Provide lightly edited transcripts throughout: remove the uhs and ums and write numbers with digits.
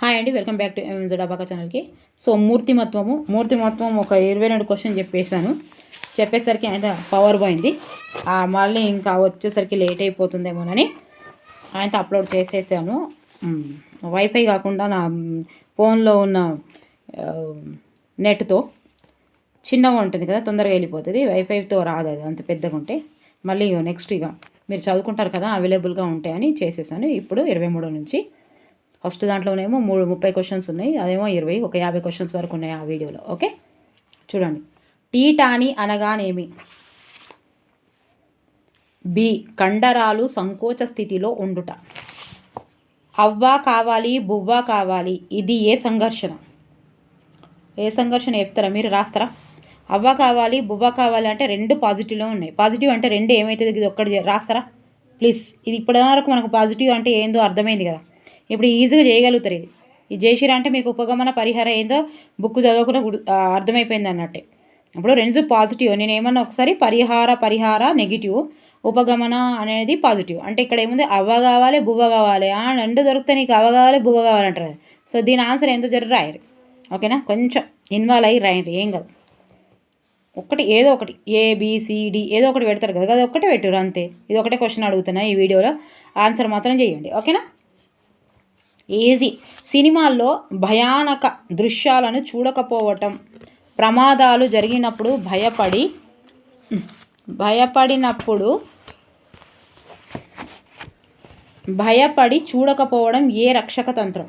Hi అండి, welcome back to ఎంఎంజె డబాకా ఛానల్కి. So మూర్తిమత్వం ఒక 22 క్వశ్చన్ చెప్పేసరికి ఆయన పవర్ పోయింది. మళ్ళీ ఇంకా వచ్చేసరికి లేట్ అయిపోతుందేమోనని ఆయనతో అప్లోడ్ చేసేసాను. వైఫై కాకుండా నా ఫోన్లో ఉన్న నెట్తో చిన్నగా ఉంటుంది కదా, తొందరగా వెళ్ళిపోతుంది. వైఫైతో రాదు, అది అంత పెద్దగా ఉంటే. మళ్ళీ నెక్స్ట్ ఇక మీరు చదువుకుంటారు కదా, అవైలబుల్గా ఉంటాయని చేసేసాను. ఇప్పుడు 23 నుంచి ఫస్ట్ దాంట్లోనేమో 30 క్వశ్చన్స్ ఉన్నాయి, అదేమో 20, ఒక 50 క్వశ్చన్స్ వరకు ఉన్నాయి ఆ వీడియోలో. ఓకే, చూడండి. టీటాని అనగానేమి? బి. కండరాలు సంకోచ స్థితిలో ఉండుట. అవ్వ కావాలి, బువ్వ కావాలి, ఇది ఏ సంఘర్షణ? చెప్తారా మీరు? రాస్తారా? అవ్వ కావాలి, బువ్వ కావాలి అంటే రెండు పాజిటివ్లో ఉన్నాయి. పాజిటివ్ అంటే రెండు ఏమవుతుంది, ఇది ఒక్కటి రాస్తారా ప్లీజ్? ఇది ఇప్పటివరకు మనకు పాజిటివ్ అంటే ఏందో అర్థమైంది కదా, ఇప్పుడు ఈజీగా చేయగలుగుతారు. ఇది చేసిరా అంటే మీకు ఉపగమన పరిహారం ఏందో బుక్ చదవకుండా అర్థమైపోయింది అన్నట్టే. ఇప్పుడు రెండు పాజిటివ్, నేను ఏమన్నా ఒకసారి పరిహార నెగిటివ్, ఉపగమన అనేది పాజిటివ్. అంటే ఇక్కడ ఏముంది, అవ్వ కావాలి, బువ్వ కావాలి, రెండు దొరికితే నీకు అవ్వ కావాలి, బువ్వ కావాలంటారు. సో దీని ఆన్సర్ ఏందో రాయరు. ఓకేనా, కొంచెం ఇన్వాల్వ్ అయ్యి రాయండి, ఏం కాదు. ఒకటి ఏదో ఒకటి ABCD ఏదో ఒకటి పెడతారు కదా, అది ఒక్కటే పెట్టారు అంతే. ఇది ఒకటే క్వశ్చన్ అడుగుతున్నా ఈ వీడియోలో, ఆన్సర్ మాత్రం చేయండి. ఓకేనా, ఈజీ. సినిమాల్లో భయానక దృశ్యాలను చూడకపోవటం, ప్రమాదాలు జరిగినప్పుడు భయపడి చూడకపోవడం ఏ రక్షక తంత్రం?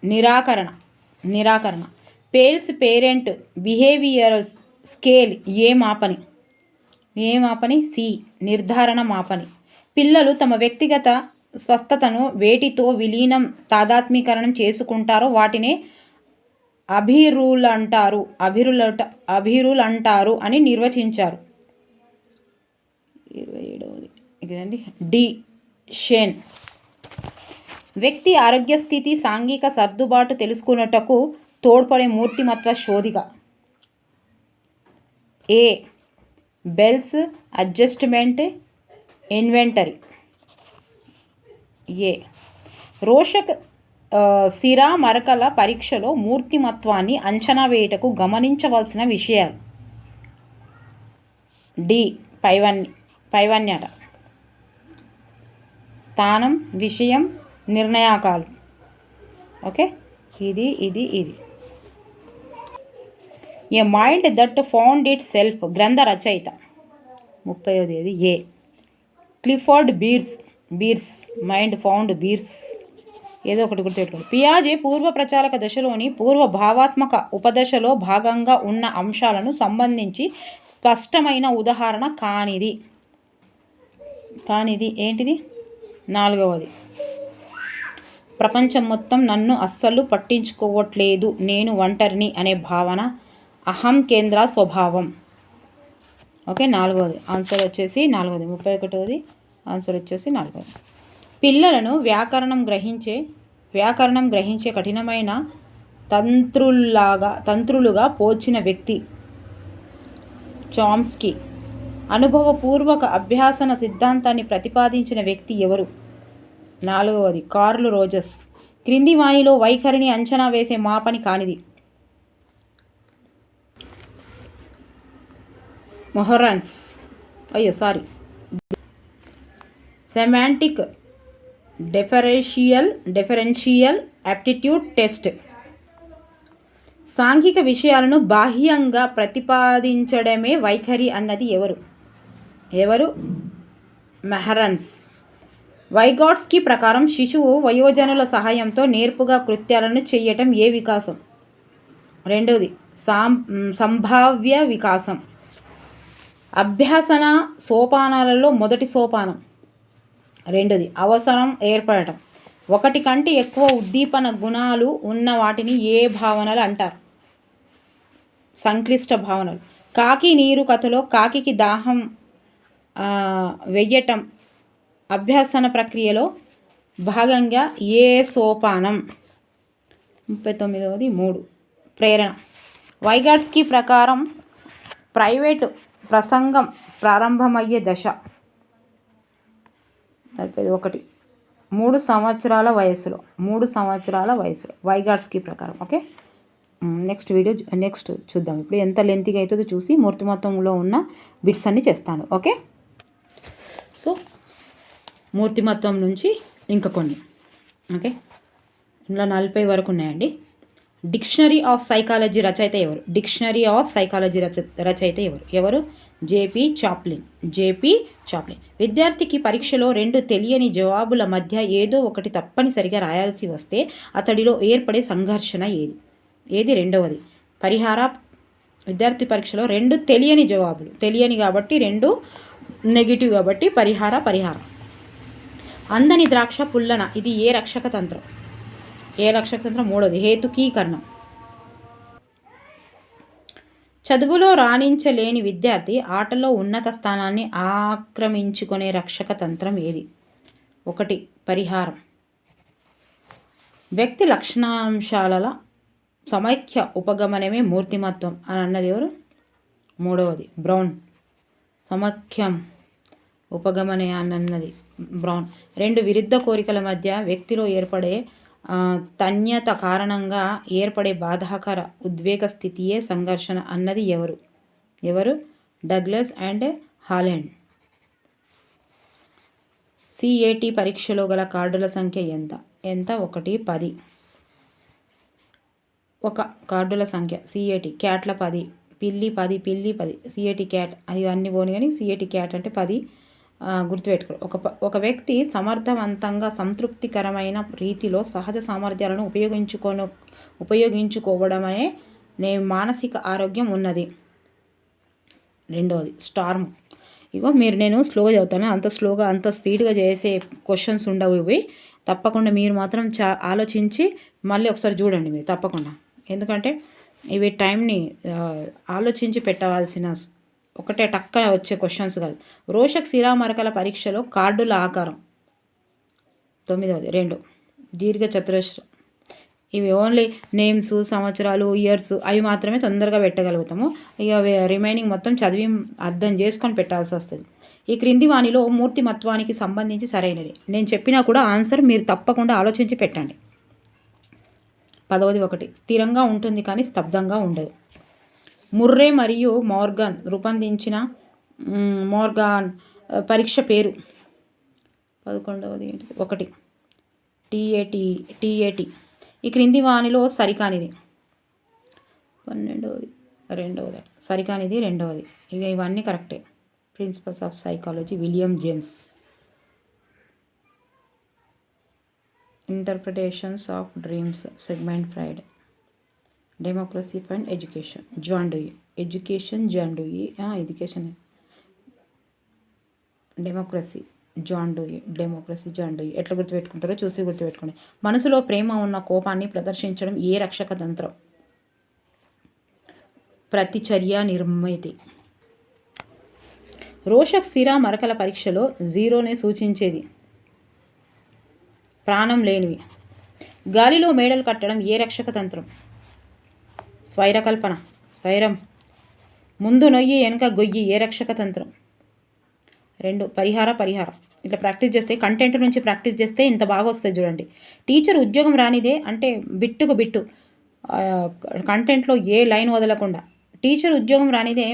నిరాకరణ. పేల్స్ పేరెంట్ బిహేవియరల్ స్కేల్ ఏ మాపని? సి. నిర్ధారణ మాపని. పిల్లలు తమ వ్యక్తిగత స్వస్థతను వేటితో విలీనం తాదాత్మీకరణం చేసుకుంటారో వాటినే అభిరులంటారు అని నిర్వచించారు. 27ది డి. షేన్. వ్యక్తి ఆరోగ్య స్థితి, సాంఘిక సర్దుబాటు తెలుసుకున్నటకు తోడ్పడే మూర్తిమత్వ శోధిక. A. Bell's adjustment inventory. A. Rorschach సిరా మరకల పరీక్షలో మూర్తిమత్వాన్ని అంచనా వేయటకు గమనించవలసిన విషయాలు. డి. పైవన్యత. స్థానం, విషయం, నిర్ణయాకాలు. ఓకే, ఇది a mind that found itself. గ్రంథ రచయిత. 30ది A. Clifford Beers mind found Beers. ఏదో ఒకటి గుర్తుపెట్టుకోండి. పియాజే పూర్వ ప్రచాలక దశలోని పూర్వ భావాత్మక ఉపదశలో భాగంగా ఉన్న అంశాలను సంబంధించి స్పష్టమైన ఉదాహరణ కానిది ఏంటిది? 4వది. ప్రపంచం మొత్తం నన్ను అస్సలు పట్టించుకోవట్లేదు, నేను ఒంటరిని అనే భావన అహం కేంద్ర స్వభావం. ఓకే, 4వది ఆన్సర్ వచ్చేసి 4వది. 31వది ఆన్సర్ వచ్చేసి 4వది. పిల్లలను వ్యాకరణం గ్రహించే కఠినమైన తంత్రులుగా పోల్చిన వ్యక్తి చామ్స్కీ. అనుభవపూర్వక అభ్యాసన సిద్ధాంతాన్ని ప్రతిపాదించిన వ్యక్తి ఎవరు? 4వది కార్ల్ రోజర్స్. క్రింది వాణిలో వైఖరిని అంచనా వేసే మాపని కానిది. మొహరాన్స్. Semantic differential aptitude test. సాంఘిక విషయాలను బాహ్యంగా ప్రతిపాదించడమే వైఖరి అన్నది ఎవరు? మెహరన్స్. వైగాట్స్కీ ప్రకారం శిశువు వయోజనుల సహాయంతో నేర్పుగా కృత్యాలను చేయటం ఏ వికాసం? 2వది సంభావ్య వికాసం. అభ్యాసన సోపానాలలో మొదటి సోపానం 2ది అవసరం ఏర్పడటం. ఒకటి కంటే ఎక్కువ ఉద్దీపన గుణాలు ఉన్న వాటిని ఏ భావనలు అంటారు? సంక్లిష్ట భావనలు. కాకి నీరు కథలో కాకికి దాహం వెయ్యటం అభ్యాసన ప్రక్రియలో భాగంగా ఏ సోపానం? 39వది 3 ప్రేరణ. వైగాట్స్కీ ప్రకారం ప్రైవేటు ప్రసంగం ప్రారంభమయ్యే దశ. 41 3 సంవత్సరాల వయసులో 3 సంవత్సరాల వయసులో వైగాట్స్కి ప్రకారం. ఓకే, నెక్స్ట్ చూద్దాం. ఇప్పుడు ఎంత లెంతీగా అవుతుందో చూసి మూర్తిమత్వంలో ఉన్న బిట్స్ అన్నీ చేస్తాను. ఓకే, సో మూర్తిమత్వం నుంచి ఇంకా కొన్ని. ఓకే, ఇందులో 40 వరకు ఉన్నాయండి. డిక్షనరీ ఆఫ్ సైకాలజీ రచయిత ఎవరు? డిక్షనరీ ఆఫ్ సైకాలజీ రచయిత ఎవరు? JP Chaplin. విద్యార్థికి పరీక్షలో 2 తెలియని జవాబుల మధ్య ఏదో ఒకటి తప్పనిసరిగా రాయాల్సి వస్తే అతడిలో ఏర్పడే సంఘర్షణ ఏది? రెండవది పరిహార. విద్యార్థి పరీక్షలో 2 తెలియని జవాబులు, తెలియని కాబట్టి 2 నెగిటివ్ కాబట్టి పరిహారం. అందని ద్రాక్ష పుల్లన, ఇది ఏ రక్షక తంత్రం? మూడవది హేతుకీకరణం. చదువులో రాణించలేని విద్యార్థి ఆటలో ఉన్నత స్థానాన్ని ఆక్రమించుకునే రక్షక తంత్రం ఏది? 1 పరిహారం. వ్యక్తి లక్షణాంశాల సమైక్య ఉపగమనమే మూర్తిమత్వం అని అన్నది ఎవరు? 3వది బ్రౌన్. సమైక్యం ఉపగమనే అన్నది బ్రౌన్. 2 విరుద్ధ కోరికల మధ్య వ్యక్తిలో ఏర్పడే తన్యత కారణంగా ఏర్పడే బాధాకర ఉద్వేగ స్థితియే సంఘర్షణ అన్నది ఎవరు? Douglas and Holland. సిఏటి పరీక్షలో గల కార్డుల సంఖ్య ఎంత? 1, 10. ఒక కార్డుల సంఖ్య సిఏటి క్యాట్ల 10, పిల్లి 10. సిఏటి క్యాట్ అది అన్ని పోని కానీ సిఏటి క్యాట్ అంటే 10 గుర్తుపెట్టుకో. ఒక వ్యక్తి సమర్థవంతంగా సంతృప్తికరమైన రీతిలో సహజ సామర్థ్యాలను ఉపయోగించుకోవడమనే మానసిక ఆరోగ్యం ఉన్నది. 2వది స్టార్మ్. నేను స్లోగా చదువుతాను, అంత స్పీడ్గా చేసే క్వశ్చన్స్ ఉండవు ఇవి. తప్పకుండా మీరు మాత్రం ఆలోచించి మళ్ళీ ఒకసారి చూడండి మీరు తప్పకుండా. ఎందుకంటే ఇవి టైంని ఆలోచించి పెట్టవలసిన ఒకటే టక్కన వచ్చే క్వశ్చన్స్ కాదు. రోషక్ శిరామరకల పరీక్షలో కార్డుల ఆకారం. 9వది 2 దీర్ఘ చతురస్రం. ఇవి ఓన్లీ నేమ్స్, సంవత్సరాలు, ఇయర్స్ అవి మాత్రమే తొందరగా పెట్టగలుగుతాము. ఇక రిమైనింగ్ మొత్తం చదివి అర్థం చేసుకొని పెట్టాల్సి వస్తుంది. ఈ క్రింది వానిలో మూర్తిమత్వానికి సంబంధించి సరైనది. నేను చెప్పినా కూడా ఆన్సర్ మీరు తప్పకుండా ఆలోచించి పెట్టండి. 10వది 1 స్థిరంగా ఉంటుంది కానీ స్తబ్దంగా ఉండదు. ముర్రే మరియు మోర్గాన్ రూపొందించిన మోర్గాన్ పరీక్ష పేరు. 11వది 1 టీఏటి. ఈ క్రింది వానిలో సరికానిది. 12వది 2వది సరికానిది 2వది. ఇక ఇవన్నీ కరెక్టే. Principles of psychology William James. Interpretations of dreams Sigmund Freud. Democracy and education John Dewey. Education democracy John Dewey. ఎట్లా గుర్తుపెట్టుకుంటారో చూసి గుర్తుపెట్టుకోండి. మనసులో ప్రేమ ఉన్న కోపాన్ని ప్రదర్శించడం ఏ రక్షక తంత్రం? ప్రతిచర్య నిర్మితి. రోషక్ సిరా మరకల పరీక్షలో 0నే సూచించేది. ప్రాణం లేనివి. గాలిలో మేడలు కట్టడం ఏ రక్షక తంత్రం? స్వైరం. ముందు నొయ్యి వెనక గొయ్యి ఏ రక్షక తంత్రం? 2 పరిహారం. ఇట్లా ప్రాక్టీస్ చేస్తే కంటెంట్ నుంచి ప్రాక్టీస్ చేస్తే ఇంత బాగా వస్తుంది చూడండి. టీచర్ ఉద్యోగం రానిదే అంటే బిట్టుకు బిట్టు కంటెంట్లో ఏ లైన్ వదలకుండా. టీచర్ ఉద్యోగం రానిదే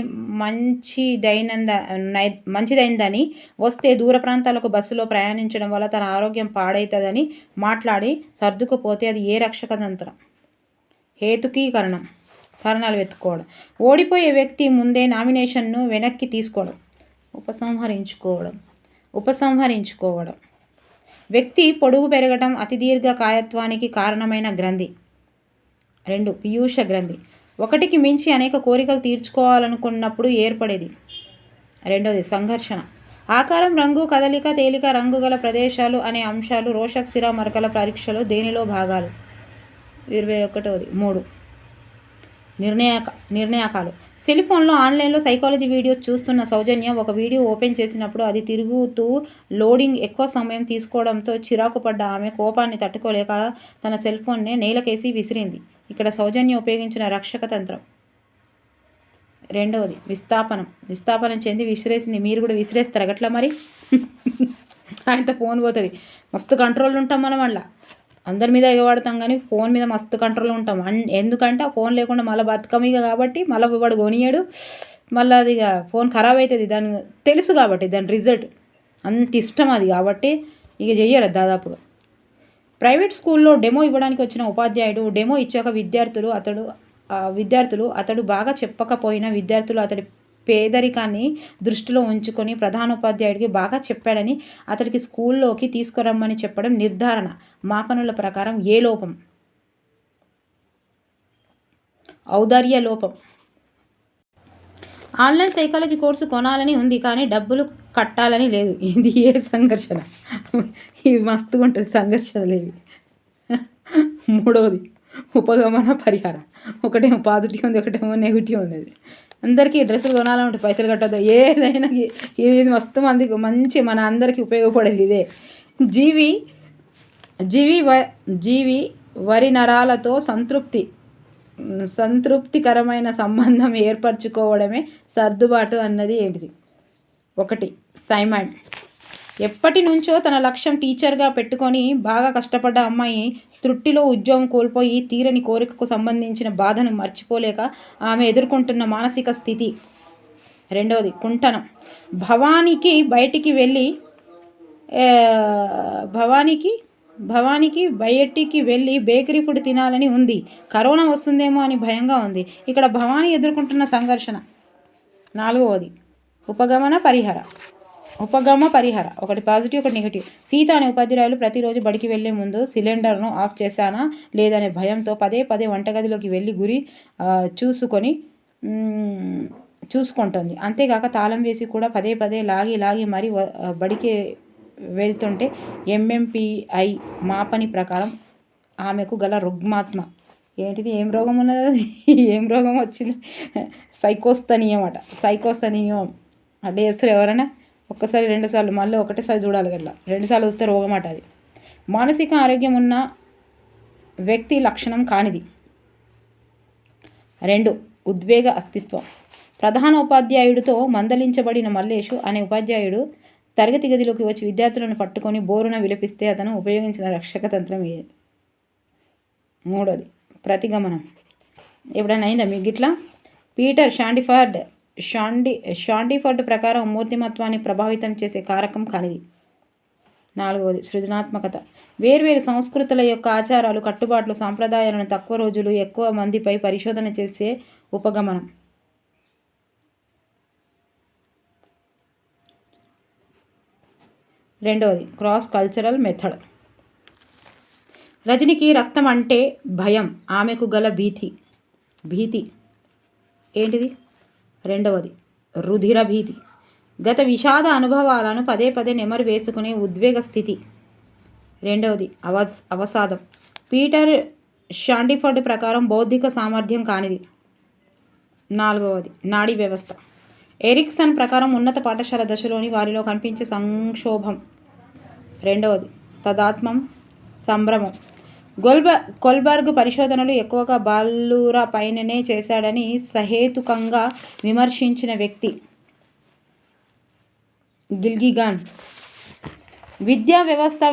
మంచిదైందని వస్తే దూర ప్రాంతాలకు బస్సులో ప్రయాణించడం వల్ల తన ఆరోగ్యం పాడవుతుందని మాట్లాడి సర్దుకుపోతే అది ఏ రక్షక తంత్రం? హేతుకీకరణం. కారణాలు వెతుక్కోవడం. ఓడిపోయే వ్యక్తి ముందే నామినేషన్ను వెనక్కి తీసుకోవడం. ఉపసంహరించుకోవడం. వ్యక్తి పొడుగు పెరగడం అతి దీర్ఘ కాయత్వానికి కారణమైన గ్రంథి. 2 పీయూష గ్రంథి. 1కి మించి అనేక కోరికలు తీర్చుకోవాలనుకున్నప్పుడు ఏర్పడేది. 2వది సంఘర్షణ. ఆకారం, రంగు, కదలిక, తేలిక, రంగు గల ప్రదేశాలు అనే అంశాలు రోషక్ సిరా మరకల పరీక్షలో దేనిలో భాగాలు? 21వది 3 నిర్ణయాకాలు. సెల్ ఫోన్లో ఆన్లైన్లో సైకాలజీ వీడియోస్ చూస్తున్న సౌజన్య ఒక వీడియో ఓపెన్ చేసినప్పుడు అది తిరుగుతూ లోడింగ్ ఎక్కువ సమయం తీసుకోవడంతో చిరాకు పడ్డ ఆమె కోపాన్ని తట్టుకోలేక తన సెల్ ఫోన్నే నేలకేసి విసిరింది. ఇక్కడ సౌజన్య ఉపయోగించిన రక్షక తంత్రం. 2వది విస్థాపనం చెంది విసిరేసింది. మీరు కూడా విసిరేస్తారు గట్లా మరి. ఆయనతో ఫోన్ పోతుంది. మస్తు కంట్రోల్ ఉంటాం మనం అలా. అందరి మీద ఎగబడతాం కానీ ఫోన్ మీద మస్తు కంట్రోల్ ఉంటాం. ఎందుకంటే ఆ ఫోన్ లేకుండా మళ్ళీ బతుకమిగ కాబట్టి మళ్ళీ వాడు కొనియాడు. మళ్ళీ అది ఇక ఫోన్ ఖరాబ్ అవుతుంది. దాని తెలుసు కాబట్టి దాని రిజల్ట్ అంత ఇష్టం అది కాబట్టి ఇక చెయ్యరు దాదాపుగా. ప్రైవేట్ స్కూల్లో డెమో ఇవ్వడానికి వచ్చిన ఉపాధ్యాయుడు డెమో ఇచ్చాక విద్యార్థులు అతడు బాగా చెప్పకపోయినా విద్యార్థులు అతడి పేదరికాన్ని దృష్టిలో ఉంచుకొని ప్రధానోపాధ్యాయుడికి బాగా చెప్పాడని అతడికి స్కూల్లోకి తీసుకురమ్మని చెప్పడం నిర్ధారణ మాపనుల ప్రకారం ఏ లోపం? ఔదార్య లోపం. ఆన్లైన్ సైకాలజీ కోర్సు కొనాలని ఉంది కానీ డబ్బులు కట్టాలని లేదు. ఇది ఏ సంఘర్షణ? ఇవి మస్తుగా ఉంటుంది సంఘర్షణలు ఇవి. మూడవది ఉపగమన పరిహారం. ఒకటేమో పాజిటివ్ ఉంది, ఒకటేమో నెగిటివ్ ఉంది. అందరికీ డ్రెస్సులు కొనాలంటే పైసలు కట్టద్దు. ఏదైనా ఇది మస్తు మందికి మంచి మన అందరికీ ఉపయోగపడేది ఇదే. జీవి వరి నరాలతో సంతృప్తికరమైన సంబంధం ఏర్పరచుకోవడమే సర్దుబాటు అన్నది ఏంటిది? ఒకటి సైమండ్. ఎప్పటి నుంచో తన లక్ష్యం టీచర్గా పెట్టుకొని బాగా కష్టపడ్డ అమ్మాయి త్రుట్టిలో ఉద్యోగం కోల్పోయి తీరని కోరికకు సంబంధించిన బాధను మర్చిపోలేక ఆమె ఎదుర్కొంటున్న మానసిక స్థితి. రెండవది కుంటనం. భవానికి బయటికి వెళ్ళి బేకరీ ఫుడ్ తినాలని ఉంది. కరోనా వస్తుందేమో అని భయంగా ఉంది. ఇక్కడ భవానీ ఎదుర్కొంటున్న సంఘర్షణ. నాలుగవది ఉపగమ పరిహార. ఒకటి పాజిటివ్, ఒకటి నెగిటివ్. సీత అనే ఉపాధ్యాయులు ప్రతిరోజు బడికి వెళ్లే ముందు సిలిండర్ను ఆఫ్ చేశానా లేదనే భయంతో పదే వంటగదిలోకి వెళ్ళి గురి చూసుకుంటుంది. అంతేగాక తాళం వేసి కూడా పదే లాగి మరి బడికి వెళ్తుంటే MMPI మాపని ప్రకారం ఆమెకు గల రుగ్మాత్మ ఏంటిది? ఏం రోగం ఉన్నది? ఏం రోగం వచ్చింది? సైకోస్తనీయం అట. సైకోస్తనీయం అట్లా చేస్తారు ఎవరైనా. ఒక్కసారి 2 సార్లు మళ్ళీ ఒకటేసారి చూడాలి కదా. 2 సార్లు వస్తే రోగం అట అది. మానసిక ఆరోగ్యం ఉన్న వ్యక్తి లక్షణం కానిది. 2 ఉద్వేగ అస్తిత్వం. ప్రధానోపాధ్యాయుడితో మందలించబడిన మల్లేషు అనే ఉపాధ్యాయుడు తరగతి గదిలోకి వచ్చి విద్యార్థులను పట్టుకొని బోరున విలపిస్తే అతను ఉపయోగించిన రక్షక తంత్రం ఏది? మూడోది ప్రతిగమనం. ఎప్పుడైనా అయిందా మీకు ఇట్లా? పీటర్ షాండిఫర్డ్ ప్రకారం మూర్తిమత్వాన్ని ప్రభావితం చేసే కారకం కానిది. 4వది సృజనాత్మకత. వేర్వేరు సంస్కృతుల యొక్క ఆచారాలు, కట్టుబాట్లు, సాంప్రదాయాలను తక్కువ రోజులు ఎక్కువ మందిపై పరిశోధన చేసే ఉపగమనం. 2వది క్రాస్ కల్చరల్ మెథడ్. రజనికి రక్తం అంటే భయం, ఆమెకు గల భీతి ఏంటిది? 2వది రుధిర భీతి. గత విషాద అనుభవాలను పదే నెమరు వేసుకునే ఉద్వేగ స్థితి. 2వది అవసాదం. పీటర్ షాండిఫర్డ్ ప్రకారం బౌద్ధిక సామర్థ్యం కానిది. 4వది నాడీ వ్యవస్థ. ఎరిక్సన్ ప్రకారం ఉన్నత పాఠశాల దశలోని వారిలో కనిపించే సంక్షోభం. 2వది తదాత్మం సంభ్రమం. కొల్బర్గ్ పరిశోధనలు ఎక్కువగా బాలుర పైననే చేశాడని సహేతుకంగా విమర్శించిన వ్యక్తి గిల్గిగాన్. విద్యా వ్యవస్థ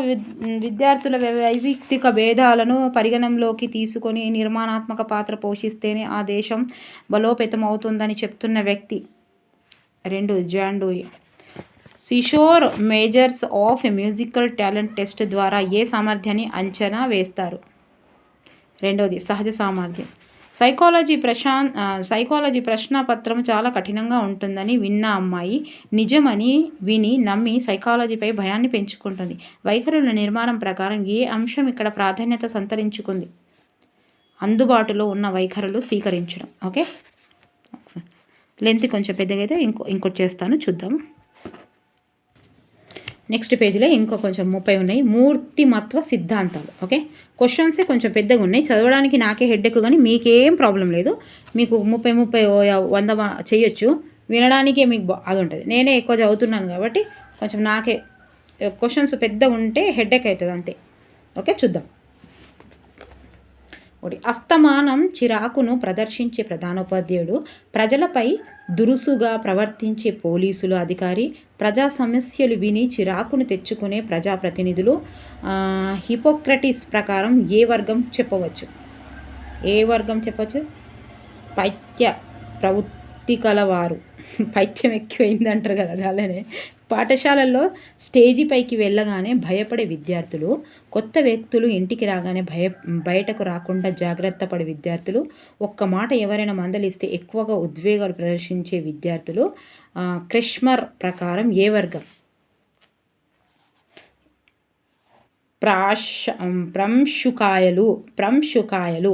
విద్యార్థుల వైవిక్తిక భేదాలను పరిగణంలోకి తీసుకొని నిర్మాణాత్మక పాత్ర పోషిస్తేనే ఆ దేశం బలోపేతం అవుతుందని చెప్తున్న వ్యక్తి 2 John Dewey. Seashore measures of musical talent test ద్వారా ఏ సామర్థ్యాన్ని అంచనా వేస్తారు? 2వది సహజ సామర్థ్యం. సైకాలజీ ప్రశ్నపత్రం చాలా కఠినంగా ఉంటుందని విన్న అమ్మాయి నిజమని విని నమ్మి సైకాలజీపై భయాన్ని పెంచుకుంటుంది. వైఖరుల నిర్మాణం ప్రకారం ఏ అంశం ఇక్కడ ప్రాధాన్యత సంతరించుకుంది? అందుబాటులో ఉన్న వైఖరులు స్వీకరించడం. ఓకే, లెంత్ కొంచెం పెద్దగా అయితే ఇంకోటి చేస్తాను, చూద్దాం. నెక్స్ట్ పేజీలో ఇంకో కొంచెం 30 ఉన్నాయి. మూర్తిమత్వ సిద్ధాంతాలు. ఓకే, క్వశ్చన్సే కొంచెం పెద్దగా ఉన్నాయి, చదవడానికి నాకే హెడ్ఎక్, కానీ మీకేం ప్రాబ్లం లేదు. మీకు 30 100 చేయొచ్చు, వినడానికే మీకు అది ఉంటుంది. నేనే ఎక్కువ చదువుతున్నాను కాబట్టి కొంచెం నాకే క్వశ్చన్స్ పెద్దగా ఉంటే హెడ్ఎక్ అవుతుంది అంతే. ఓకే, చూద్దాం. ఒకటి అస్తమానం చిరాకును ప్రదర్శించే ప్రధానోపాధ్యాయుడు, ప్రజలపై దురుసుగా ప్రవర్తించే పోలీసులు అధికారి, ప్రజా సమస్యలు విని చిరాకును తెచ్చుకునే ప్రజాప్రతినిధులు. హిపోక్రటీస్ ప్రకారం ఏ వర్గం చెప్పవచ్చు? పైత్య ప్రవృత్తి కలవారు. పైత్యం ఎక్కువైందంటారు కదా, అలానే పాఠశాలల్లో స్టేజీ పైకి వెళ్ళగానే భయపడే విద్యార్థులు, కొత్త వ్యక్తులు ఇంటికి రాగానే బయటకు రాకుండా జాగ్రత్త పడే విద్యార్థులు, ఒక్క మాట ఎవరైనా మందలిస్తే ఎక్కువగా ఉద్వేగాలు ప్రదర్శించే విద్యార్థులు. క్రిష్మర్ ప్రకారం ఏ వర్గం? ప్రంశుకాయలు.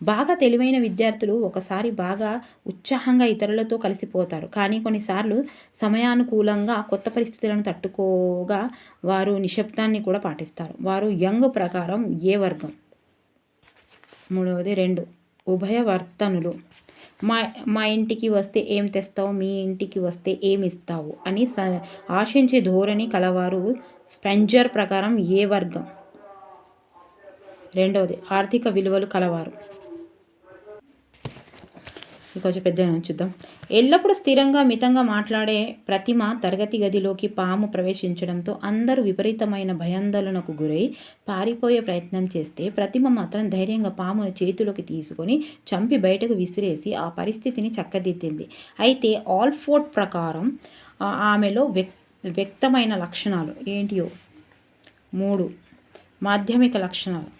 బాగా తెలివైన విద్యార్థులు ఒకసారి బాగా ఉత్సాహంగా ఇతరులతో కలిసిపోతారు, కానీ కొన్నిసార్లు సమయానుకూలంగా కొత్త పరిస్థితులను తట్టుకోగా వారు నిశ్శబ్దాన్ని కూడా పాటిస్తారు. వారు యంగ్ ప్రకారం ఏ వర్గం? మూడవది 2 ఉభయవర్తనులు. మా ఇంటికి వస్తే ఏం తెస్తావు, మీ ఇంటికి వస్తే ఏమి ఇస్తావు అని ఆశించే ధోరణి కలవారు స్పెంజర్ ప్రకారం ఏ వర్గం? రెండవది ఆర్థిక విలువలు కలవారు. కొంచెం పెద్ద చూద్దాం. ఎల్లప్పుడూ స్థిరంగా మితంగా మాట్లాడే ప్రతిమ తరగతి గదిలోకి పాము ప్రవేశించడంతో అందరూ విపరీతమైన భయాందోళనకు గురై పారిపోయే ప్రయత్నం చేస్తే, ప్రతిమ మాత్రం ధైర్యంగా పామును చేతిలోకి తీసుకొని చంపి బయటకు విసిరేసి ఆ పరిస్థితిని చక్కదిద్దింది. అయితే ఆల్ఫోర్డ్ ప్రకారం ఆమెలో వ్యక్తమైన లక్షణాలు ఏంటియో? 3 మాధ్యమిక లక్షణాలు.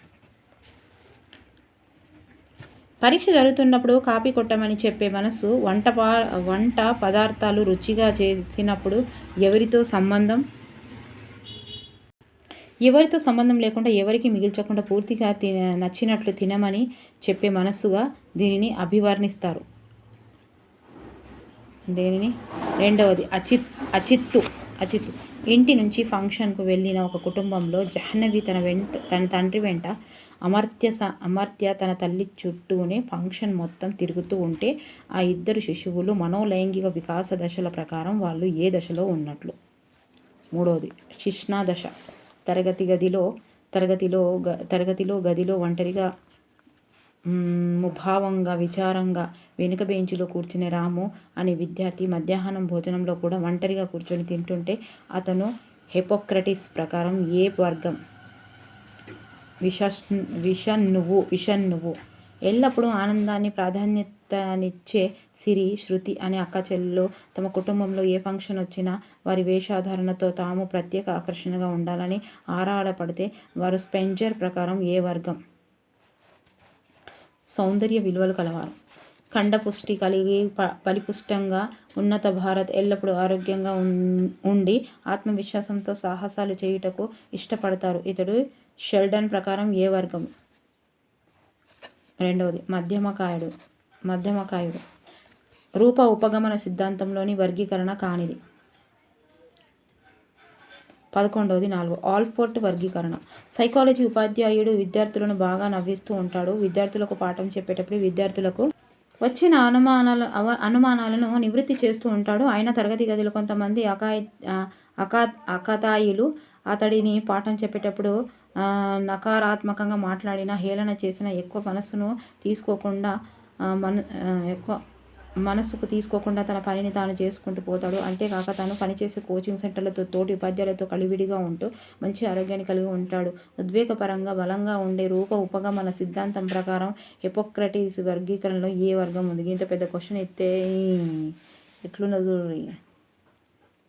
పరీక్ష జరుగుతున్నప్పుడు కాపీ కొట్టమని చెప్పే మనసు, వంట పదార్థాలు రుచిగా చేసినప్పుడు ఎవరితో సంబంధం లేకుండా ఎవరికి మిగిల్చకుండా పూర్తిగా నచ్చినట్లు తినమని చెప్పే మనస్సుగా దీనిని అభివర్ణిస్తారు. రెండవది అచిత్తు. ఇంటి నుంచి ఫంక్షన్కు వెళ్ళిన ఒక కుటుంబంలో జాహ్నవి తన తండ్రి వెంట, అమర్త్య తన తల్లి చుట్టూనే ఫంక్షన్ మొత్తం తిరుగుతూ ఉంటే, ఆ ఇద్దరు శిశువులు మనోలైంగిక వికాస దశల ప్రకారం వాళ్ళు ఏ దశలో ఉన్నట్లు? మూడవది శిష్ణ దశ. గదిలో ఒంటరిగా ముభావంగా విచారంగా వెనుక బెంచిలో కూర్చునే రాము అనే విద్యార్థి మధ్యాహ్నం భోజనంలో కూడా ఒంటరిగా కూర్చొని తింటుంటే అతను హిపోక్రటీస్ ప్రకారం ఏ వర్గం? విషణ్ణువు. ఎల్లప్పుడూ ఆనందాన్ని ప్రాధాన్యతనిచ్చే సిరి, శృతి అనే అక్కచెల్లెలు తమ కుటుంబంలో ఏ ఫంక్షన్ వచ్చినా వారి వేషధారణతో తాము ప్రత్యేక ఆకర్షణగా ఉండాలని ఆరాటపడితే వారు స్పెంజర్ ప్రకారం ఏ వర్గం? సౌందర్య విలువలు కలవారు. ఖండపుష్టి కలిగి బలిపుష్టంగా ఉన్నత భారత్ ఎల్లప్పుడూ ఆరోగ్యంగా ఉండి ఆత్మవిశ్వాసంతో సాహసాలు చేయుటకు ఇష్టపడతారు. ఇతడు షెల్డన్ ప్రకారం ఏ వర్గం? రెండవది మధ్యమకాయుడు. రూప ఉపగమన సిద్ధాంతంలోని వర్గీకరణ కానిది. 11వది 4 ఆల్ఫోర్డ్ వర్గీకరణ. సైకాలజీ ఉపాధ్యాయుడు విద్యార్థులను బాగా నవ్విస్తూ ఉంటాడు. విద్యార్థులకు పాఠం చెప్పేటప్పుడు విద్యార్థులకు వచ్చిన అనుమానాలను నివృత్తి చేస్తూ ఉంటాడు. ఆయన తరగతి గదిలో కొంతమంది అకాతాయిలు అతడిని పాఠం చెప్పేటప్పుడు నకారాత్మకంగా మాట్లాడినా, హేళన చేసిన ఎక్కువ మనసుకు తీసుకోకుండా తన పనిని తాను చేసుకుంటూ పోతాడు. అంతేకాక తాను పనిచేసే కోచింగ్ సెంటర్లతో తోటి ఉపాధ్యాయులతో కలివిడిగా ఉంటూ మంచి ఆరోగ్యాన్ని కలిగి ఉంటాడు. ఉద్వేగపరంగా బలంగా ఉండే రూప ఉపగమన సిద్ధాంతం ప్రకారం హిపోక్రటీస్ వర్గీకరణలో ఏ వర్గం ఉంది? ఇంత పెద్ద క్వశ్చన్ ఎత్తే ఎట్లున్నది?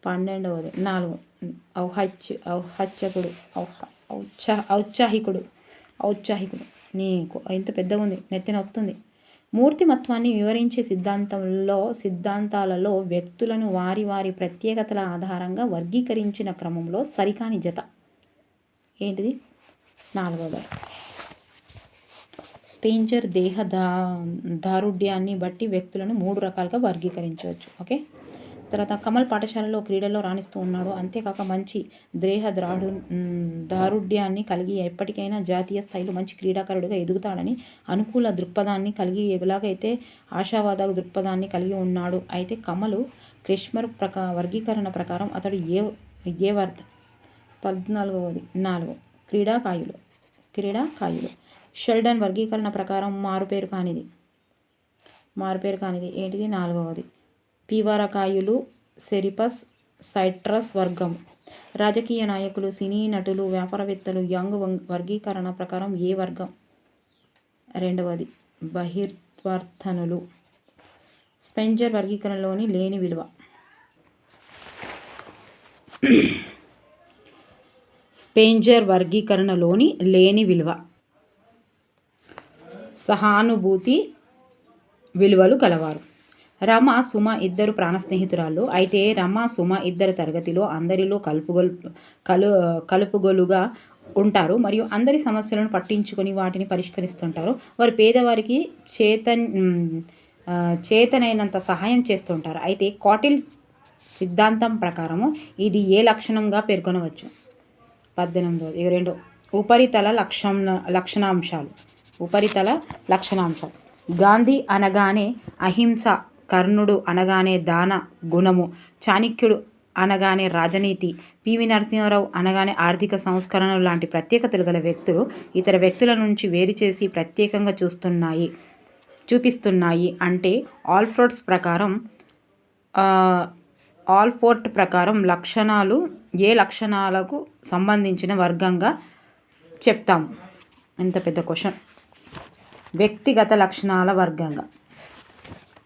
12వది 4 ఔత్సాహికుడు. నీకు ఇంత పెద్దగా ఉంది, నెత్తిన వస్తుంది. మూర్తిమత్వాన్ని వివరించే సిద్ధాంతాలలో వ్యక్తులను వారి వారి ప్రత్యేకతల ఆధారంగా వర్గీకరించిన క్రమంలో సరికాని జత ఏంటిది? 4వది స్పెంజర్ దేహ దారుఢ్యాన్ని బట్టి వ్యక్తులను 3 రకాలుగా వర్గీకరించవచ్చు. ఓకే. తర్వాత కమల్ పాఠశాలలో క్రీడల్లో రాణిస్తూ ఉన్నాడు. అంతేకాక మంచి దారుఢ్యాన్ని కలిగి ఎప్పటికైనా జాతీయ స్థాయిలో మంచి క్రీడాకారుడిగా ఎదుగుతాడని అనుకూల దృక్పథాన్ని కలిగి ఎలాగైతే ఆశావాద దృక్పథాన్ని కలిగి ఉన్నాడు. అయితే కమలు క్రిష్మర్ వర్గీకరణ ప్రకారం అతడు ఏ వర్గం? 14వది 4 క్రీడాకాయులు. షెల్డన్ వర్గీకరణ ప్రకారం మారుపేరు కానిది ఏంటిది? 4వది. పీవరకాయులు సెరిపస్ సైట్రస్ వర్గం. రాజకీయ నాయకులు, సినీ నటులు, వ్యాపారవేత్తలు యంగ్ వర్గీకరణ ప్రకారం ఏ వర్గం? 2వది. బహిర్వర్తనులు. స్పెంజర్ వర్గీకరణలోని లేని విలువ. స్పెంజర్ వర్గీకరణలోని లేని విలువ సహానుభూతి విలువలు కలవారు. రమ, సుమ ఇద్దరు ప్రాణ స్నేహితురాళ్ళు. అయితే రమ, సుమ ఇద్దరు తరగతిలో అందరిలో కలుపుగోలుగా ఉంటారు మరియు అందరి సమస్యలను పట్టించుకొని వాటిని పరిష్కరిస్తుంటారు. వారు పేదవారికి చేతనైనంత సహాయం చేస్తుంటారు. అయితే కాటిల్ సిద్ధాంతం ప్రకారము ఇది ఏ లక్షణంగా పేర్కొనవచ్చు? 18. ఉపరితల లక్షణాంశాలు. గాంధీ అనగానే అహింస, కర్ణుడు అనగానే దాన గుణము, చాణక్యుడు అనగానే రాజనీతి, పివి నరసింహారావు అనగానే ఆర్థిక సంస్కరణలు లాంటి ప్రత్యేకతలు గల వ్యక్తులు ఇతర వ్యక్తుల నుంచి వేరు చేసి ప్రత్యేకంగా చూపిస్తున్నాయి. అంటే ఆల్పోర్ట్ ప్రకారం లక్షణాలు ఏ లక్షణాలకు సంబంధించిన వర్గంగా చెప్తాము? ఎంత పెద్ద క్వశ్చన్. వ్యక్తిగత లక్షణాల వర్గంగా.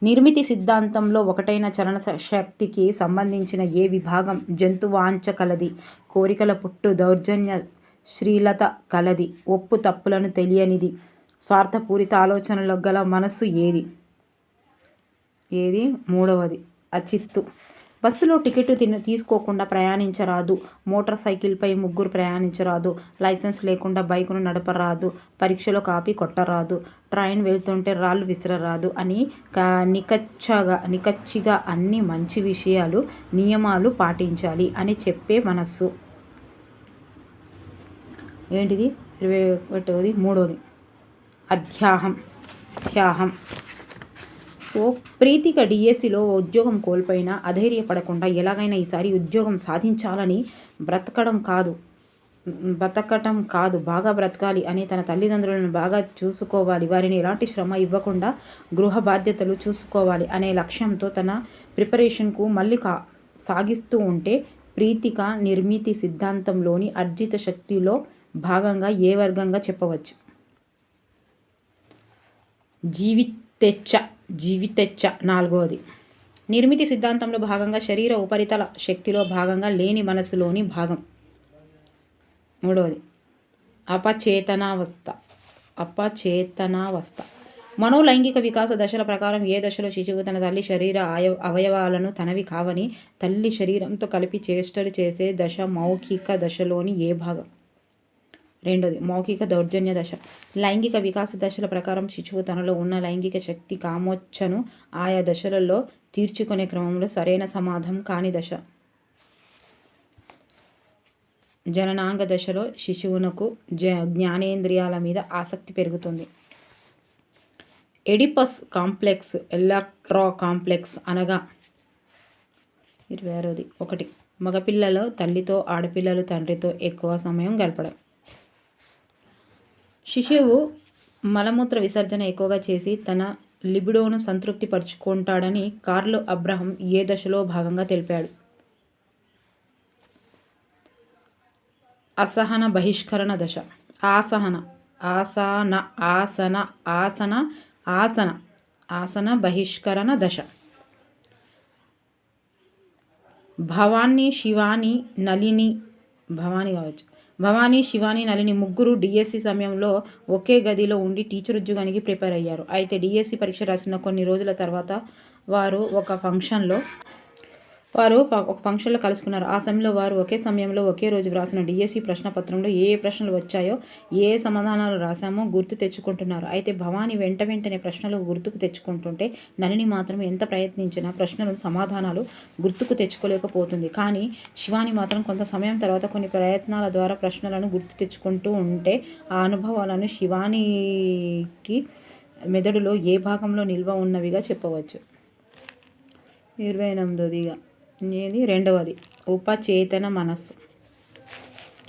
నిర్మితి సిద్ధాంతంలో ఒకటైన చలన శక్తికి సంబంధించిన ఏ విభాగం జంతువాంఛ కలది, కోరికల పుట్టు, దౌర్జన్య శ్రీలత కలది, ఒప్పు తప్పులను తెలియనిది, స్వార్థపూరిత ఆలోచనలు గల మనస్సు ఏది? 3వది. అచిత్తు. బస్సులో టికెట్ తీసుకోకుండా ప్రయాణించరాదు, మోటార్ సైకిల్పై ముగ్గురు ప్రయాణించరాదు, లైసెన్స్ లేకుండా బైకును నడపరాదు, పరీక్షలో కాపీ కొట్టరాదు, ట్రైన్ వెళ్తుంటే రాళ్ళు విసరరాదు అని నికచ్చిగా అన్ని మంచి విషయాలు, నియమాలు పాటించాలి అని చెప్పే మనస్సు ఏంటిది? 21. 3వది. అత్యాహం. సో ప్రీతిక డిఎస్సిలో ఉద్యోగం కోల్పోయినా అధైర్యపడకుండా ఎలాగైనా ఈసారి ఉద్యోగం సాధించాలని బ్రతకటం కాదు బాగా బ్రతకాలి అని తన తల్లిదండ్రులను బాగా చూసుకోవాలి, వారిని ఎలాంటి శ్రమ ఇవ్వకుండా గృహ బాధ్యతలు చూసుకోవాలి అనే లక్ష్యంతో తన ప్రిపరేషన్కు మళ్ళీ సాగిస్తూ ఉంటే ప్రీతిక నిర్మితి సిద్ధాంతంలోని అర్జిత శక్తిలో భాగంగా ఏ వర్గంగా చెప్పవచ్చు? జీవితెచ్చ. 4వది. నిర్మితి సిద్ధాంతంలో భాగంగా శరీర ఉపరితల శక్తిలో భాగంగా లేని మనసులోని భాగం. 3వది. అపచేతనావస్థ. మనోలైంగిక వికాస దశల ప్రకారం ఏ దశలో శిశువు తన తల్లి శరీర అవయవాలను తనవి కావని తల్లి శరీరంతో కలిపి చేష్టలు చేసే దశ మౌఖిక దశలోని ఏ భాగం? 2వది. మౌఖిక దౌర్జన్య దశ. లైంగిక వికాస దశల ప్రకారం శిశువు తనలో ఉన్న లైంగిక శక్తి కామోచ్ఛను ఆయా దశలలో తీర్చుకునే క్రమంలో సరైన సమాధం కాని దశ. జననాంగ దశలో శిశువునకు జ్ఞానేంద్రియాల మీద ఆసక్తి పెరుగుతుంది. ఎడిపస్ కాంప్లెక్స్, ఎలక్ట్రా కాంప్లెక్స్ అనగా 26. 1. మగపిల్లలు తల్లితో, ఆడపిల్లలు తండ్రితో ఎక్కువ సమయం గడపడం. శిశువు మలమూత్ర విసర్జన ఎక్కువగా చేసి తన లిబిడోను సంతృప్తి పరుచుకుంటాడని కార్ల్ అబ్రహం ఏ దశలో భాగంగా తెలిపాడు? అసహన బహిష్కరణ దశ. ఆసన బహిష్కరణ దశ. భవానీ, శివాని, నళిని ముగ్గురు డిఎస్సి సమయంలో ఒకే గదిలో ఉండి టీచర్ ఉద్యోగానికి ప్రిపేర్ అయ్యారు. అయితే డిఎస్సి పరీక్ష రాసిన కొన్ని రోజుల తర్వాత వారు ఒక ఫంక్షన్లో కలుసుకున్నారు. ఆ సమయంలో వారు ఒకే సమయంలో ఒకే రోజు వ్రాసిన డిఎస్సి ప్రశ్నపత్రంలో ఏ ప్రశ్నలు వచ్చాయో, ఏ సమాధానాలు రాశామో గుర్తు తెచ్చుకుంటున్నారు. అయితే భవాని వెంటనే ప్రశ్నలు గుర్తుకు తెచ్చుకుంటుంటే నళిని మాత్రం ఎంత ప్రయత్నించినా ప్రశ్నలు, సమాధానాలు గుర్తుకు తెచ్చుకోలేకపోతుంది. కానీ శివాని మాత్రం కొంత సమయం తర్వాత కొన్ని ప్రయత్నాల ద్వారా ప్రశ్నలను గుర్తు తెచ్చుకుంటూ ఉంటే ఆ అనుభవాలను శివానికి మెదడులో ఏ భాగంలో నిల్వ ఉన్నవిగా చెప్పవచ్చు? 28. 2వది. ఉపచేతన మనస్సు.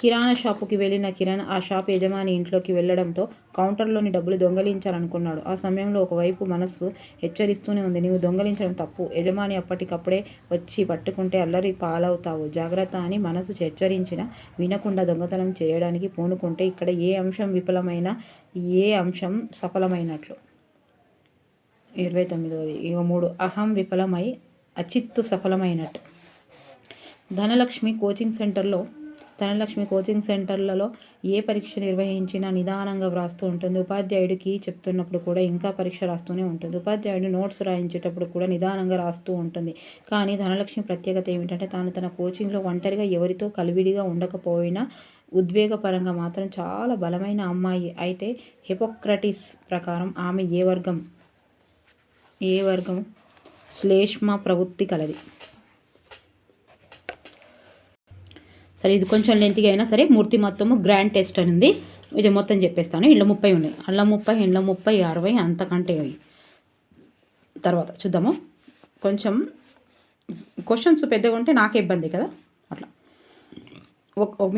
కిరాణా షాపుకి వెళ్ళిన కిరణ్ ఆ షాప్ యజమాని ఇంట్లోకి వెళ్ళడంతో కౌంటర్లోని డబ్బులు దొంగలించాలనుకున్నాడు. ఆ సమయంలో ఒకవైపు మనస్సు హెచ్చరిస్తూనే ఉంది, నీవు దొంగలించడం తప్పు, యజమాని అప్పటికప్పుడే వచ్చి పట్టుకుంటే అల్లరి పాలవుతావు, జాగ్రత్త అని మనసు హెచ్చరించిన వినకుండా దొంగతనం చేయడానికి పూనుకుంటే ఇక్కడ ఏ అంశం విఫలమైన ఏ అంశం సఫలమైనట్లు. 29వ 3 అహం విఫలమై అచిత్తు సఫలమైనట్టు. ధనలక్ష్మి కోచింగ్ సెంటర్లలో ఏ పరీక్ష నిర్వహించినా నిదానంగా వ్రాస్తూ ఉంటుంది. ఉపాధ్యాయుడికి చెప్తున్నప్పుడు కూడా ఇంకా పరీక్ష రాస్తూనే ఉంటుంది. ఉపాధ్యాయుడు నోట్స్ రాయించేటప్పుడు కూడా నిదానంగా రాస్తూ ఉంటుంది. కానీ ధనలక్ష్మి ప్రత్యేకత ఏమిటంటే తాను తన కోచింగ్లో ఒంటరిగా ఎవరితో కలివిడిగా ఉండకపోయినా ఉద్వేగపరంగా మాత్రం చాలా బలమైన అమ్మాయి. అయితే హిపోక్రటీస్ ప్రకారం ఆమె ఏ వర్గం శ్లేష్మ ప్రవృత్తి కలది. సరే, ఇది కొంచెం లెంత్గా అయినా సరే మూర్తిమత్వము గ్రాండ్ టెస్ట్ అని ఉంది. ఇది మొత్తం చెప్పేస్తాను. ఇళ్ళ 30 ఉన్నాయి, అల్ల 30, ఇండ్ల 30, 60 అంతకంటే తర్వాత చూద్దాము. కొంచెం క్వశ్చన్స్ పెద్దగా ఉంటే నాకే ఇబ్బంది కదా, అట్లా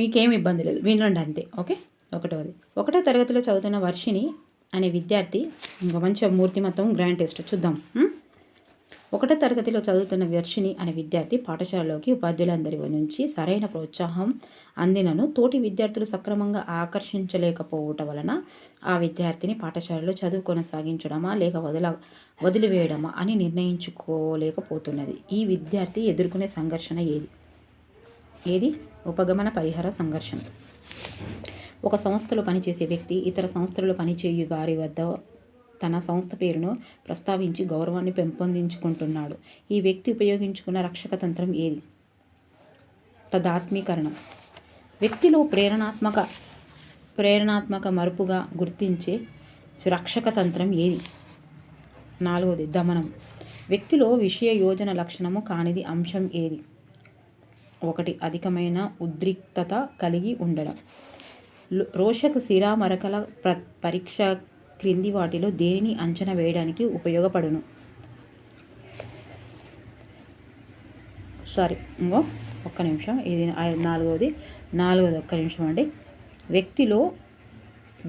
మీకేం ఇబ్బంది లేదు, వినండి అంతే. ఓకే. 1వ తరగతిలో చదువుతున్న వర్షిణి అనే విద్యార్థి, ఇంకా మంచిగా మూర్తిమత్వం గ్రాండ్ టెస్ట్ చూద్దాం. 1వ తరగతిలో చదువుతున్న వర్షిణి అనే విద్యార్థి పాఠశాలలోకి ఉపాధ్యాయులందరి నుంచి సరైన ప్రోత్సాహం అందినను తోటి విద్యార్థులు సక్రమంగా ఆకర్షించలేకపోవటం వలన ఆ విద్యార్థిని పాఠశాలలో చదువు కొనసాగించడమా లేక వదిలివేయడమా అని నిర్ణయించుకోలేకపోతున్నది. ఈ విద్యార్థి ఎదుర్కొనే సంఘర్షణ ఏది? ఉపగమన పరిహార సంఘర్షణ. ఒక సంస్థలో పనిచేసే వ్యక్తి ఇతర సంస్థలలో పనిచేయు వారి వద్ద తన సంస్థ పేరును ప్రస్తావించి గౌరవాన్ని పెంపొందించుకుంటున్నాడు. ఈ వ్యక్తి ఉపయోగించుకున్న రక్షక తంత్రం ఏది? తదాత్మీకరణం. వ్యక్తిలో ప్రేరణాత్మక మరుపుగా గుర్తించే రక్షక తంత్రం ఏది? 4వది దమనం. వ్యక్తిలో విషయ యోజన లక్షణము కానిది అంశం ఏది? 1 అధికమైన ఉద్రిక్తత కలిగి ఉండడం. రోషక శిరామరకల పరీక్ష క్రింది వాటిలో దేనిని అంచనా వేయడానికి ఉపయోగపడును? ఒక్క నిమిషం, ఇది 4వది ఒక్క నిమిషం అండి. వ్యక్తిలో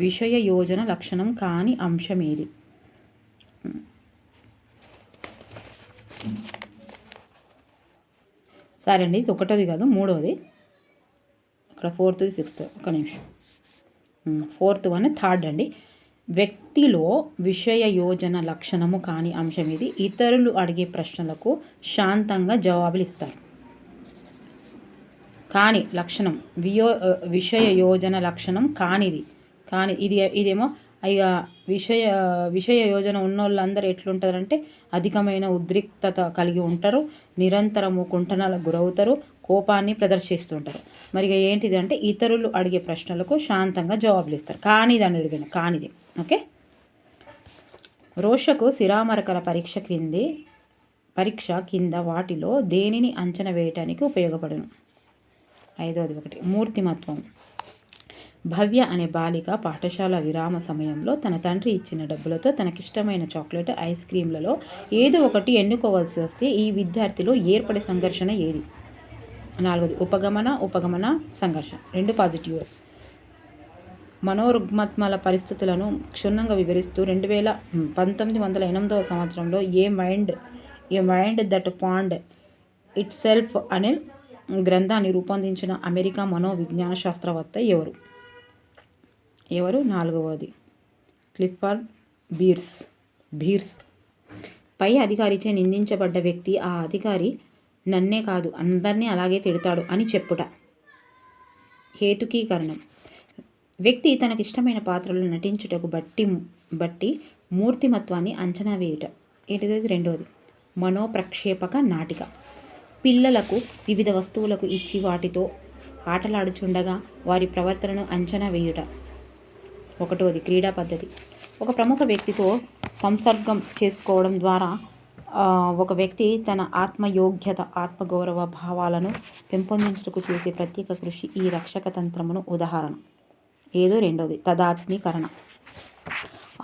విషయ యోజన లక్షణం కాని అంశం ఏది? సరే అండి, ఇది 1వది కాదు, 3వది. ఇక్కడ 4th, 6th. ఒక్క నిమిషం. 4th 3rd అండి. వ్యక్తిలో విషయ యోజన లక్షణము కాని అంశం ఇది. ఇతరులు అడిగే ప్రశ్నలకు శాంతంగా జవాబులు ఇస్తారు. కాని లక్షణం విషయ యోజన లక్షణం కానిది. ఇదేమో ఇక విషయ యోజన ఉన్నోళ్ళందరూ ఎట్లుంటారంటే అధికమైన ఉద్రిక్తత కలిగి ఉంటారు, నిరంతరము కుంఠనాలకు గురవుతారు, కోపాన్ని ప్రదర్శిస్తుంటారు. మరి ఇక ఏంటిది అంటే ఇతరులు అడిగే ప్రశ్నలకు శాంతంగా జవాబులు ఇస్తారు. కానిది అని అడిగాను, కానిది. ఓకే. రోషకు శిరామరకల పరీక్ష కింద వాటిలో దేనిని అంచనా వేయటానికి ఉపయోగపడును? 5వది మూర్తిమత్వం. భవ్య అనే బాలిక పాఠశాల విరామ సమయంలో తన తండ్రి ఇచ్చిన డబ్బులతో తనకిష్టమైన చాక్లెట్, ఐస్ క్రీంలలో ఏదో ఒకటి ఎన్నుకోవాల్సి వస్తే ఈ విద్యార్థిలో ఏర్పడే సంఘర్షణ ఏది? 4వది ఉపగమన సంఘర్షణ. 2 పాజిటివ్. మనోరుగ్మతల పరిస్థితులను క్షుణ్ణంగా వివరిస్తూ 1908వ సంవత్సరంలో a mind that found itself అనే గ్రంథాన్ని రూపొందించిన అమెరికా మనోవిజ్ఞాన శాస్త్రవేత్త ఎవరు? 4వది క్లిఫర్డ్ బీర్స్. పై అధికారిచే నిందించబడ్డ వ్యక్తి ఆ అధికారి నన్నే కాదు అందరినీ అలాగే తిడతాడు అని చెప్పుట. హేతుకీకరణం. వ్యక్తి తనకిష్టమైన పాత్రలు నటించుటకు బట్టి మూర్తిమత్వాన్ని అంచనా వేయుట. ఏంటిది? 2వది మనోప్రక్షేపక నాటిక. పిల్లలకు వివిధ వస్తువులకు ఇచ్చి వాటితో ఆటలాడుచుండగా వారి ప్రవర్తనను అంచనా వేయుట. 1వది క్రీడా పద్ధతి. ఒక ప్రముఖ వ్యక్తితో సంసర్గం చేసుకోవడం ద్వారా ఒక వ్యక్తి తన ఆత్మయోగ్యత, ఆత్మగౌరవ భావాలను పెంపొందించుటకు చేసే ప్రత్యేక కృషి ఈ రక్షక తంత్రమును ఉదాహరణ. 2వది తదాత్మీకరణ.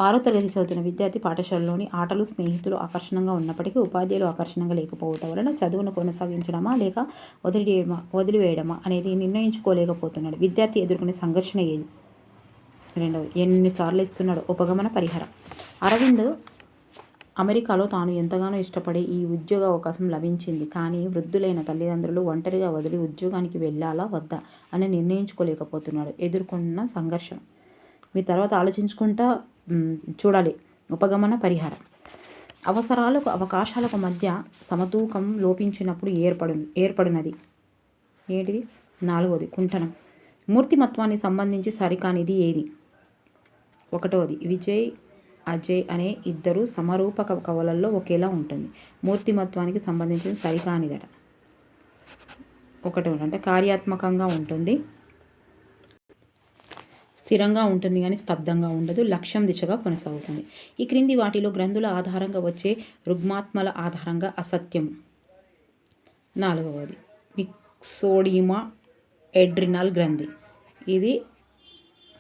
6వ తరగతి చదువుతున్న విద్యార్థి పాఠశాలలోని ఆటలు స్నేహితులు ఆకర్షణంగా ఉన్నప్పటికీ ఉపాధ్యాయులు ఆకర్షణంగా లేకపోవటం వలన చదువును కొనసాగించడమా లేక వదిలివేయడమా అనేది నిర్ణయించుకోలేకపోతున్నాడు. విద్యార్థి ఎదుర్కొనే సంఘర్షణ ఏది? రెండవది, ఎన్నిసార్లు ఇస్తున్నాడు? ఉపగమన పరిహారం. అరవింద్ అమెరికాలో తాను ఎంతగానో ఇష్టపడే ఈ ఉద్యోగ అవకాశం లభించింది. కానీ వృద్ధులైన తల్లిదండ్రులు ఒంటరిగా వదిలి ఉద్యోగానికి వెళ్ళాలా వద్దా అని నిర్ణయించుకోలేకపోతున్నాడు. ఎదుర్కొన్న సంఘర్షణ మీ తర్వాత ఆలోచించుకుంటా చూడాలి. ఉపగమన పరిహారం. అవసరాలకు అవకాశాలకు మధ్య సమతూకం లోపించినప్పుడు ఏర్పడినది ఏంటిది? 4వది, కుంఠనం. మూర్తిమత్వానికి సంబంధించి సరికానిది ఏది? 1వది, విజయ్ అజయ్ అనే ఇద్దరు సమరూపక కవలల్లో ఒకేలా ఉంటుంది. మూర్తిమత్వానికి సంబంధించిన సరికానిదట. 1 అంటే కార్యాత్మకంగా ఉంటుంది, స్థిరంగా ఉంటుంది కానీ స్తబ్దంగా ఉండదు, లక్ష్యం దిశగా కొనసాగుతుంది. ఈ క్రింది వాటిలో గ్రంథుల ఆధారంగా వచ్చే రుగ్మాత్మల ఆధారంగా అసత్యం. 4వది, మిక్సోడిమా ఎడ్రినల్ గ్రంథి. ఇది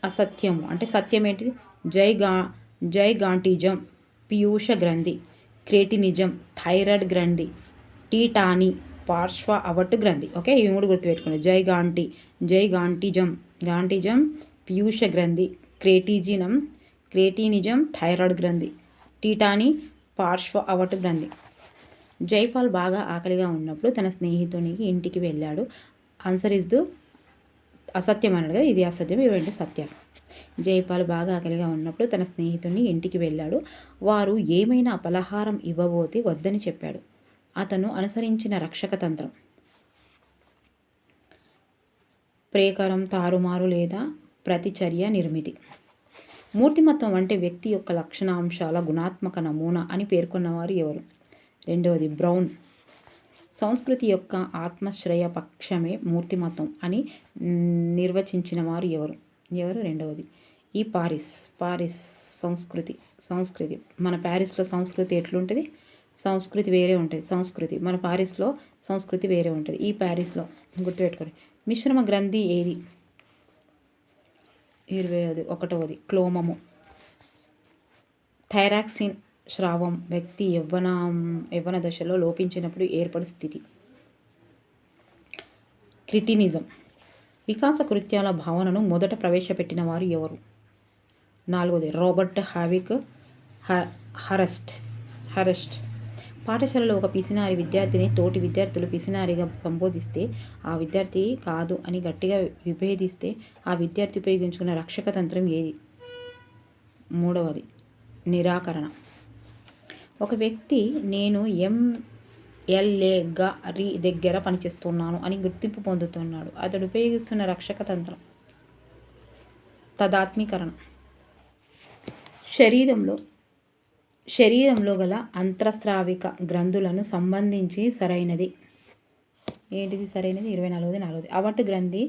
అసత్యము. అంటే సత్యం ఏంటిది? జైగాంటిజం పీయూష గ్రంథి, క్రేటినిజం థైరాయిడ్ గ్రంథి, టీటానీ పార్శ్వ అవటు గ్రంథి. ఓకే, ఇవి 3 గుర్తుపెట్టుకోండి. గాంటిజం పీయూష గ్రంథి, క్రేటినిజం థైరాయిడ్ గ్రంథి, టీటానీ పార్శ్వ అవటు గ్రంథి. జైపాల్ బాగా ఆకలిగా ఉన్నప్పుడు తన స్నేహితునికి ఇంటికి వెళ్ళాడు. ఆన్సర్ ఇస్ అసత్యం అన్నాడు కదా, ఇది అసత్యం, ఇవంటి సత్యాలు. జైపాల్ బాగా ఆకలిగా ఉన్నప్పుడు తన స్నేహితుని ఇంటికి వెళ్ళాడు. వారు ఏమైనా పలహారం ఇవ్వబోతే వద్దని చెప్పాడు. అతను అనుసరించిన రక్షక తంత్రం ప్రేకరం, తారుమారు లేదా ప్రతిచర్య నిర్మితి. మూర్తిమత్వం అంటే వ్యక్తి యొక్క లక్షణాంశాల గుణాత్మక నమూనా అని పేర్కొన్నవారు ఎవరు? 2వది, బ్రౌన్. సంస్కృతి యొక్క ఆత్మశ్రయ పక్షమే మూర్తిమత్వం అని నిర్వచించిన వారు ఎవరు? 2వది, ఈ పారిస్ సంస్కృతి. మన ప్యారిస్లో సంస్కృతి ఎట్లుంటుంది? సంస్కృతి వేరే ఉంటుంది. మన పారిస్లో సంస్కృతి వేరే ఉంటుంది. ఈ ప్యారిస్లో గుర్తుపెట్టుకోండి. మిశ్రమ గ్రంథి ఏది? 21వది, క్లోమము. థైరాక్సిన్ స్రావం వ్యక్తి యవ్వన దశలో లోపించినప్పుడు ఏర్పడు స్థితి. క్రిటినిజం. వికాస కృత్యాల భావనను మొదట ప్రవేశపెట్టిన వారు ఎవరు? 4వది, రాబర్ట్ హరస్ట్. పాఠశాలలో ఒక పిసినారి విద్యార్థిని తోటి విద్యార్థులు పిసినారిగా సంబోధిస్తే ఆ విద్యార్థి కాదు అని గట్టిగా విభేదిస్తే ఆ విద్యార్థి ఉపయోగించుకున్న రక్షక తంత్రం ఏది? 3వది, నిరాకరణ. ఒక వ్యక్తి నేను MLA గారి దగ్గర పనిచేస్తున్నాను అని గుర్తింపు పొందుతున్నాడు. అతడు ఉపయోగిస్తున్న రక్షక తంత్రం తదాత్మీకరణ. శరీరంలో గల అంతఃస్రావిక గ్రంథులను సంబంధించి సరైనది ఏంటిది? సరైనది 24వది, 4వది. అవటు గ్రంథి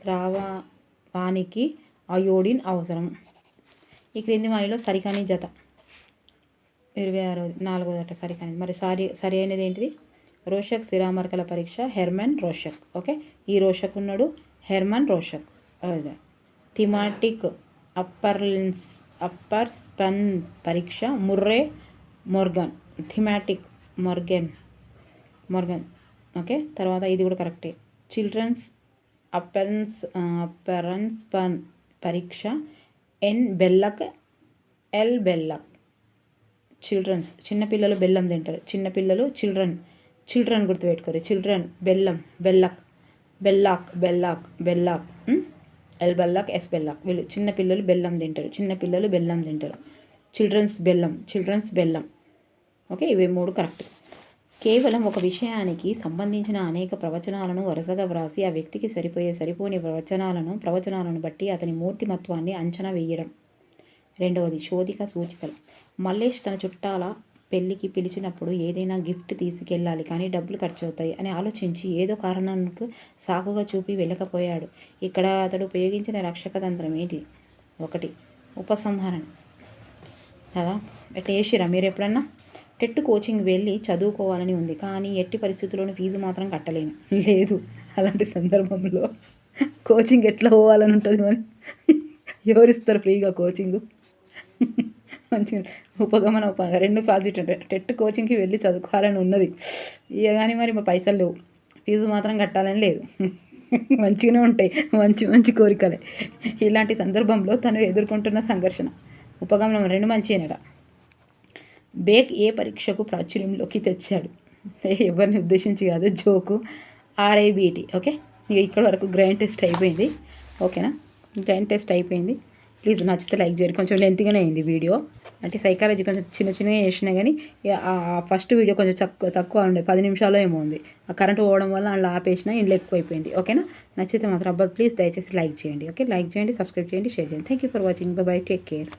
స్రావానికి అయోడిన్ అవసరం. ఈ క్రింది వారిలో సరికాని జత. 26వది, 4వదట సరికానిది. మరి సరి అయినది ఏంటిది? రోషక్ శిరామర్కల పరీక్ష, హెర్మన్ రోషక్. ఓకే, ఈ రోషక్ ఉన్నాడు, Hermann Rorschach. Thematic apperception పరీక్ష, Murray Morgan. Thematic Morgan. Okay, తర్వాత ఇది కూడా కరెక్టే. చిల్డ్రన్స్ అప్పరన్ స్పన్ పరీక్ష, ఎల్ బెల్లక్. చిల్డ్రన్స్ చిన్నపిల్లలు బెల్లం తింటారు. చిన్నపిల్లలు చిల్డ్రన్ గుర్తుపెట్టుకోరు. Children Bellak. L Bellak, S Bellak. వీళ్ళు చిన్నపిల్లలు బెల్లం తింటారు. చిల్డ్రన్స్ బెల్లం. ఓకే, ఇవి 3 కరెక్ట్. కేవలం ఒక విషయానికి సంబంధించిన అనేక ప్రవచనాలను వరుసగా వ్రాసి ఆ వ్యక్తికి సరిపోని ప్రవచనాలను బట్టి అతని మూర్తిమత్వాన్ని అంచనా వేయడం. 2వది, శోధిక సూచికలు. మల్లేష్ తన చుట్టాల పెళ్ళికి పిలిచినప్పుడు ఏదైనా గిఫ్ట్ తీసుకెళ్ళాలి కానీ డబ్బులు ఖర్చు అవుతాయి అని ఆలోచించి ఏదో కారణానికి సాకుగా చూపి వెళ్ళకపోయాడు. ఇక్కడ అతడు ఉపయోగించిన రక్షక తంత్రం ఏంటి? 1, ఉపసంహరణ కదా. ఎట్లా చేసిరా మీరు ఎప్పుడన్నా? టెట్ కోచింగ్ వెళ్ళి చదువుకోవాలని ఉంది కానీ ఎట్టి పరిస్థితుల్లోనూ ఫీజు మాత్రం కట్టలేను. లేదు, అలాంటి సందర్భంలో కోచింగ్ ఎట్లా పోవాలని ఉంటుంది మరి ఎవరిస్తారు ఫ్రీగా కోచింగు? మంచిగా ఉపగమన 2 పాజిటివ్ టెట్ కోచింగ్కి వెళ్ళి చదువుకోవాలని ఉన్నది ఇక, కానీ మరి మా పైసలు లేవు, ఫీజు మాత్రం కట్టాలని లేదు. మంచిగానే ఉంటాయి, మంచి మంచి కోరికలే. ఇలాంటి సందర్భంలో తను ఎదుర్కొంటున్న సంఘర్షణ. ఉపగమనం 2 మంచిగానేట. బేక్ ఏ పరీక్షకు ప్రాచుర్యంలోకి తెచ్చాడు? ఎవరిని ఉద్దేశించి కాదు, జోకు. RIBT. ఓకే, ఇక ఇక్కడ వరకు గ్రైండ్ టెస్ట్ అయిపోయింది. ఓకేనా, గ్రైండ్ టెస్ట్ అయిపోయింది. ప్లీజ్ నచ్చితే లైక్ చేయండి. కొంచెం లెంత్గానే అయింది వీడియో, అంటే సైకాలజీ కొంచెం చిన్నగా చేసినా కానీ ఫస్ట్ వీడియో కొంచెం తక్కువ ఉండే 10 నిమిషాలు ఏమో ఉంది. ఆ కరెంట్ పోవడం వల్ల అందులో ఆపేసిన ఇంట్లో ఎక్కువ అయిపోయింది. ఓకేనా, నచ్చితే మాత్రం అబ్బాయి ప్లీజ్ దయచేసి లైక్ చేయండి. ఓకే, లైక్ చేయండి, సబ్స్క్రైబ్ చేయండి, షేర్ చేయండి. Thank you for watching. By, take care.